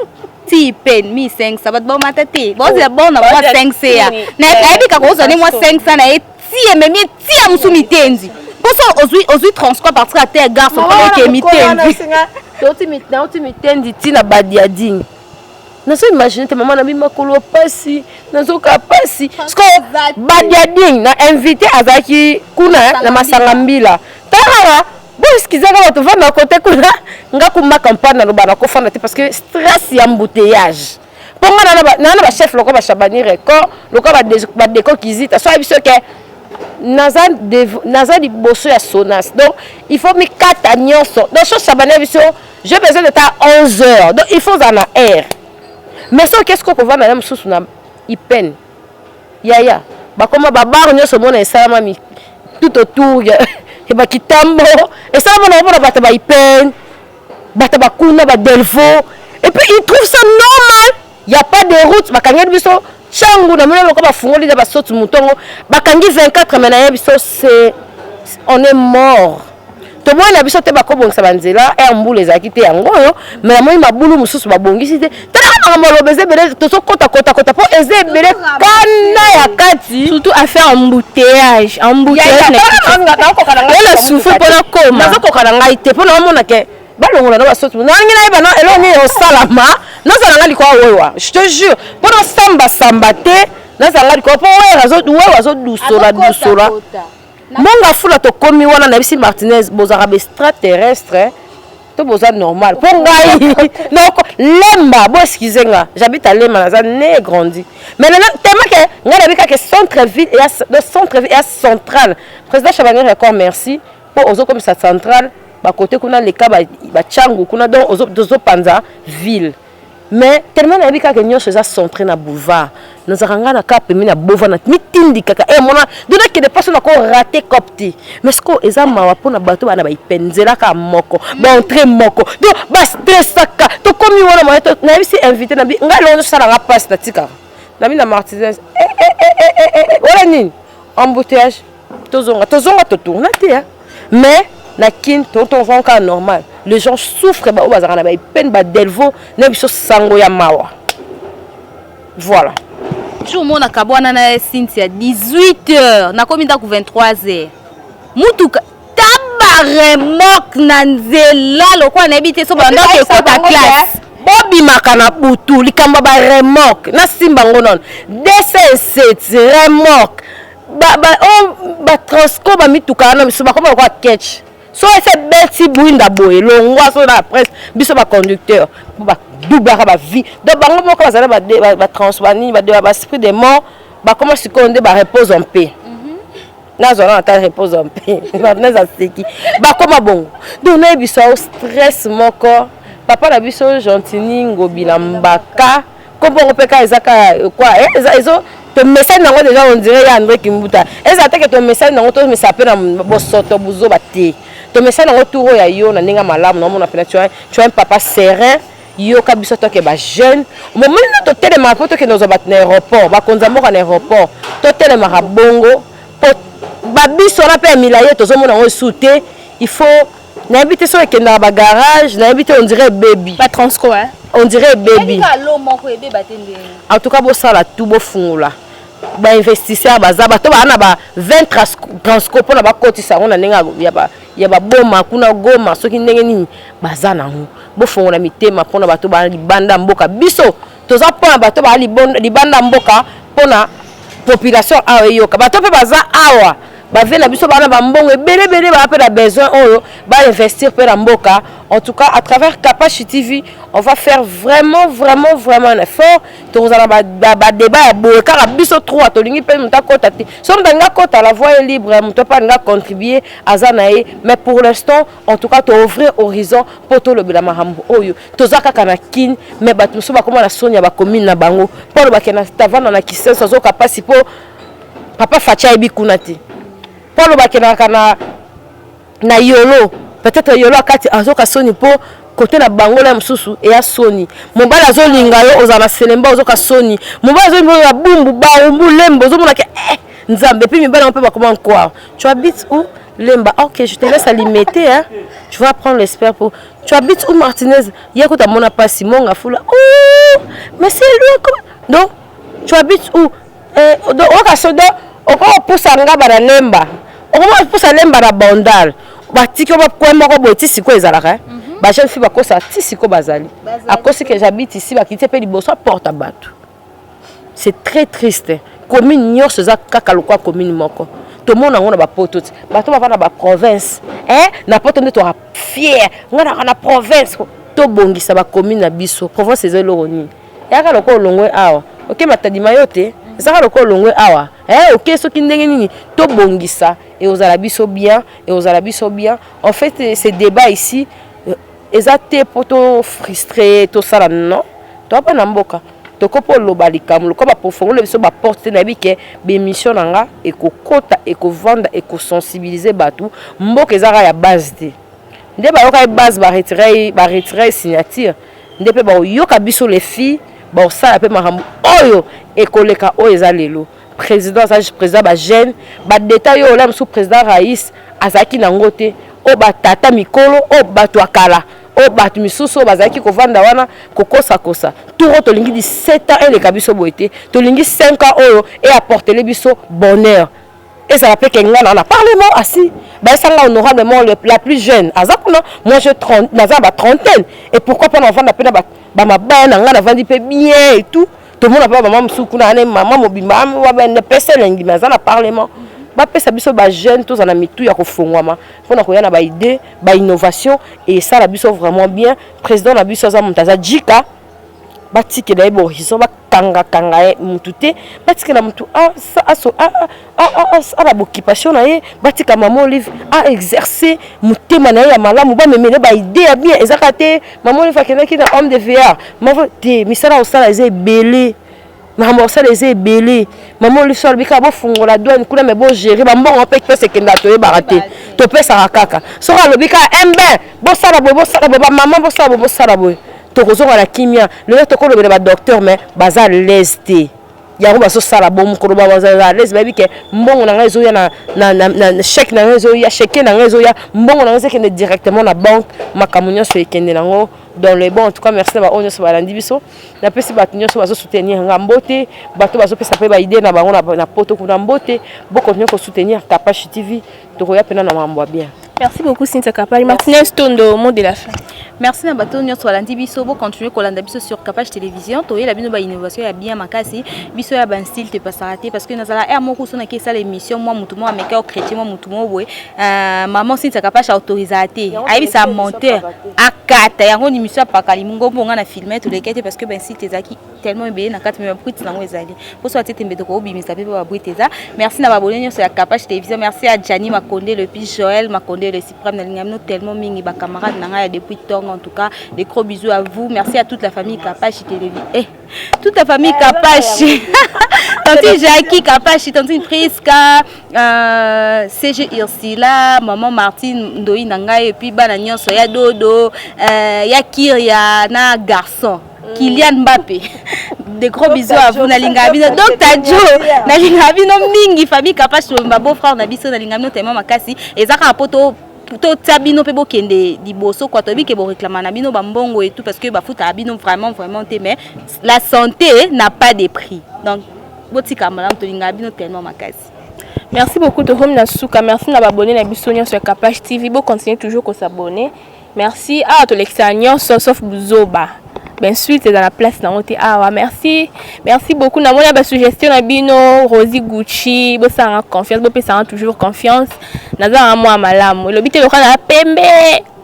ti pen mi 500 bat ba mata te bo za bon na moi 500 ya na ebika ko zo ni moi 500 na e ti ememi ti ya musumi tenzi poso ozui transport partir à terre gare so ko ke mi tenzi to mi tenzi ti na badiading nazo imagine te maman na mi makolo pasi nazo ka pasi parce que badiading na invité azaki kuna na masanga mbila tara bo eskizaka bato vanda côté kuna nga kuma campagne lo bana ko fanda te parce que stress ya embouteillage ponga na ba chef loko ba Chabani record loko ba déco kizita so biso ke naza liboso ya Sonas donc il faut mi kata nyonso donc so Chabani biso j'ai besoin de ta 11h donc il faut en air. Mais ça, qu'est-ce qu'on va faire sous na ipen yaya bakoma babar nyoso mona esalama mi tout autour et ba kitambo esalama na bona bata ba ipen bata bakuna ba delvo et puis ils trouvent ça normal il y a pas de route bakangi biso changu na mona lokaba fungoli da basotu mutongo bakangi 24 mena biso c'est on est mort. To mwana biso te bakobongisa banzela mbula ezaki te yango yo mais na moi mabulu mususu babongisi te tala na molobeze bele to so kota po eze bele kana ya kati surtout affaire embouteillage na souffle pona koma nazo kokana ngai te pona mona ke balongola na basotu na ngina yeba na eloni o salama na zala ngali kwa wewa je te jure pona samba te na zala ngali kwa po wewa zo dusola Monga fula to komi wana na bisi Martinez bozara be extraterrestre to boza normal pour ngai donc lemba bo excusenga j'habite à Lema na za né grandi mais tellement que ngala bika que centre ville et centrale président Chabani record merci pour ozo comme ça centrale ba côté kuna leka ba changu kuna donc ozo panza ville mais tellement na bika que nyonso za centré na boulevard nous avons na cap na bova na mitindi kaka mona dona que des personnes ko raté copti mais ce ko ezama wa pona bato bana ba ipenzela ka moko ba entrée moko donc ba stressaka to komi wana mo na bisi invité na bi ngalo no sala nga passe na tika na mi na Martinez wala nini embouteillage tozonga to tourna te mais na kin tonton vanka normal les gens souffrent ba bazara na ba pen ba delvo na biso sango ya mawa voilà. Jour mon akabwana na Cynthia 18h na komi ndako 23h mutuka tabare mok na nzela lokwa na ebite so banda ke kota classe bobi makana butu likamba ba remorque na simba ngonon 207 remorque ba transco ba mituka na biso bakoma kwa catch so ese beti buinda boye longwa so na presse biso ba conducteur ba double ba vie de bango moko bazala ba transwani ba esprit de mort ba comment sikoyo nde ba repose en paix nazona ata repose en paix naza seki ba comment bon donc na biso stress moko papa na biso Gentini Ngobi na Mbaka kombo peka ezaka quoi ezo to message nango déjà on dirait ya André Kimbuta eza te que to message nango to message pe na bosoto buzo bate to message nango touro ya yo na ninga malamu na mona pena tu as un papa serein yo kabiso to ke ba jeune moment to telema poto ke nozo bat na aéroport ba konza moko na aéroport to telema ka bongo po ba biso na pe milaye to zo mona ngo souté il faut n'habiter sur le ba garage n'habiter on dirait baby pas transco hein on dirait baby en tout cas bo sala tout bo fungula ba investisseur bazaba to ba na ba 20 transco pour na ba kotisa on na nenga ya ba boma kuna goma soki ndenge nini bazana ngo bo fungula mitema pona bato ba libanda mboka biso toza pona bato ba libanda mboka pona population awa yoka bato pe baza awa ba vena biso bana ba mbongo ebele ba appel à besoin oyo ba investir pe la mboka. En tout cas à travers Kapash TV on va faire vraiment un effort to za ba débat ya boye car biso trop atolingi pe muta kota te so ndanga kota la voie est libre muta pa nga contribuer azanae mais pour l'instant en tout cas to ouvrir horizon pour to le bila mahambo oyo to za kaka na kin mais ba muso ba koma na sonia ba commune na bango pour ba kena tavana na kisenso zo kapasi po papa facha ebi kunati Paul Bakenaka na yolo peut-être yolo akati azoka soni po côté na bangola msusu et ya soni mobala azolinga yo ozana selemba ozoka soni mobala azolinga ya bumbu ba umbu lembo ozomona ke nzambe puis mibala on peut pas comment croire tu habites où Lemba ok je te laisse alimenter hein tu vas prendre l'espère pour tu habites où Martinez yako ta mona pas Simon ngafula oh mais c'est lui non tu habites où donc oka sodo oko poussa nga bara Lemba on poussa Lemba na bandal batiki ba kwema ko botisi ko ezalaka ba jeune fille ba kosa tisi ko bazali à cause que j'habite ici ba kité pe liboso porte à bateau c'est très triste commune nyonso za kaka lokwa commune moko to mona ngona ba poto bato ba na ba province na poto nde to fier ngona na province to bongisa ba commune na biso province ezoloroni yaka lokwa longwe awa OK matadima yote ezaka lokwa longwe awa OK soki ndenge nini to bongisa et aux alabiso bien en fait ces débats ici ezate poto frustré to sala non to pa na mboka to kopo lobalikam lo ko ba profondeur biso ba porter na bike be mission nanga et ko kota et ko vendre et ko sensibiliser batu mboka ezaka ya base de nde ba yoka base ba retirer signature nde pe ba yoka biso les filles ba sala pe mahambo oyo et koleka oyo ezalelo président ba jeune ba détail yo là sous président Raïs azaki nangote o ba tata mikolo o batu akala o batu misusu bazaki ko vanda wana kokosa tout to lingi 17 ans et le kabiso boité to lingi 5 ans oyo et apporter le biso bonheur et ça rappelle que ngana na parlement assis ba sanga honorablement la plus jeune azakuna moi je 30 naza ba trentaine et pourquoi pas vanda pena ba mabana ngana vandi pe bien et tout tout le monde a pas maman msukuna ne maman mobimba wa ben pesa lengi maza na parlement ba pesa biso ba jeune tous na mitu ya kofungwama pona ko yana ba idée ba innovation et ça la biso vraiment bien président na biso za mutaza jika batike na ebo hiso ba kanga mutute batike na mutu la occupation na ye batika maman Olive a exercer mutema na ya malamu ba memele ba idée ya bien ezakate maman Olive akenaki na homme de VR mavo te misala osala eze belé maman osala eze belé maman Olive so bika bo fungola douane kuna me bo gérer ba mbongo pe pesa kenda to e barate to pesa kaka so ka lobika bo sala bo ba maman bo sala bo to kozonga la kimia le to ko le ba docteur mais baza leste ya ko baso sala bom ko ba baza leste ba bike mbongo na réseau ya na chèque na réseau ya chèque na réseau ya mbongo na réseau qui est directement na banque makamunyo so ekende nango dans les bons en tout cas merci ba onyo so ba landi biso na pesi ba tunyo so bazo soutenir ngambote bato bazo pesa pe ba idée na bango na poto kuna mbote bo continuer ko soutenir Kapash TV to ko ya pena na mambo bien Merci beaucoup Cynthia Kapage. Martinez Tondo, mot de la fin. Merci na bato nyonso balandi biso bo continuer kolanda biso sur Kapage télévision to yela bino ba innovation ya bien makasi biso ya ban style te passer raté parce que nazala er moko so na ke sala émission moi mutu mo ameka au chrétien moi mutu mo boy maman Cynthia Kapage autorisé ayi sa monteur akata yango émission pakali mungo bonga na filmer to lekete parce que ben style tezaki tellement bien na kati me prit nango ezali po so tete mbeto ko bimisa pe ba briteza. Merci na ba bonne nyonso ya Kapage télévision. Merci à Gianni Makonde le puis Joël Makonde le suprême na lingam no tellement mingi ba camarade nanga ya depuis temps. En tout cas, des gros bisous à vous. Merci à toute la famille Kapage télévision. Toute la famille Kapage. Tante Jackie Kapage, tante Priska, CG Ursula, maman Martine Ndoi Nanga et puis Bananion Soya Dodo, Yakiria na garçon. Kylian Mbappé. Des gros bisous à vous Nalinga Bino. Donc Tadjo, Nalinga Bino mingi famille Kapage ma beau-frère na biso Nalinga Bino tellement makasi et ça a poto to tabino pe bokende diboso kwa tobi ke bo réclamer na bino bambongo et tout parce que ba foot abino vraiment mais la santé n'a pas de prix. Donc botika malam to linga bino tellement makasi. Merci beaucoup de Home Nasuka. Merci na abonner na biso sur Kapage TV. Bo continuer toujours ko s'abonner. Merci à to l'exanion sauf Buzoba. Ben suite c'est dans la place na ngote awa. Merci beaucoup na mona ba suggestion na bino Rosie Gucci bo sa confiance bo pe sa toujours confiance naza moi malamu lo bite lo kana pembe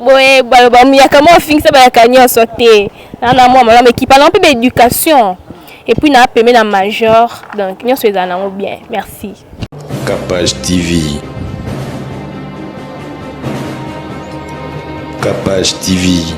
boye ba miyaka mo fixa ba kanyo sauter na moi malamu équipe na peu d'éducation et puis na pembe na major donc nyonso ezana ngo bien. Merci. Kapage TV. Kapage TV.